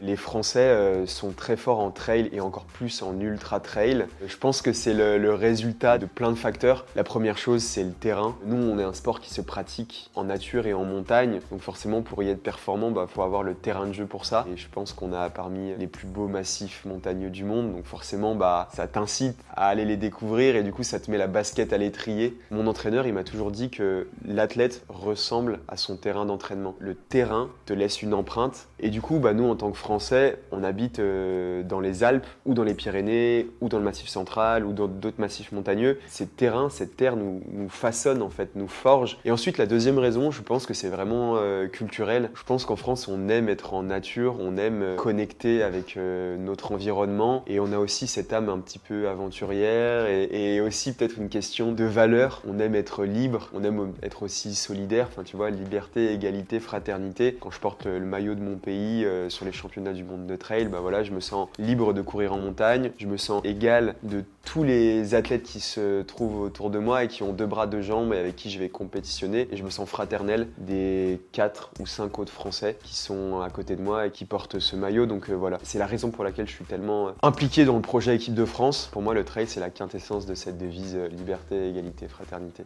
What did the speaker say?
Les Français sont très forts en trail et encore plus en ultra trail. Je pense que c'est le résultat de plein de facteurs. La première chose, c'est le terrain. Nous, on est un sport qui se pratique en nature et en montagne. Donc forcément, pour y être performant, faut avoir le terrain de jeu pour ça. Et je pense qu'on a parmi les plus beaux massifs montagneux du monde. Donc forcément, ça t'incite à aller les découvrir et du coup, ça te met la basket à l'étrier. Mon entraîneur, il m'a toujours dit que l'athlète ressemble à son terrain d'entraînement. Le terrain te laisse une empreinte. Et du coup, nous, en tant que Français, on habite dans les Alpes ou dans les Pyrénées ou dans le Massif central ou dans d'autres massifs montagneux. Ces terrains, cette terre nous façonne en fait, nous forge. Et ensuite, la deuxième raison, je pense que c'est vraiment culturel. Je pense qu'en France, on aime être en nature, on aime connecter avec notre environnement et on a aussi cette âme un petit peu aventurière et aussi peut-être une question de valeur. On aime être libre, on aime être aussi solidaire. Enfin, tu vois, liberté, égalité, fraternité. Quand je porte le maillot de mon pays sur les championnats du monde de trail, je me sens libre de courir en montagne. Je me sens égal de tous les athlètes qui se trouvent autour de moi et qui ont 2 bras, 2 jambes et avec qui je vais compétitionner. Et je me sens fraternel des 4 ou 5 autres Français qui sont à côté de moi et qui portent ce maillot. Donc voilà, c'est la raison pour laquelle je suis tellement impliqué dans le projet Équipe de France. Pour moi, le trail, c'est la quintessence de cette devise liberté, égalité, fraternité.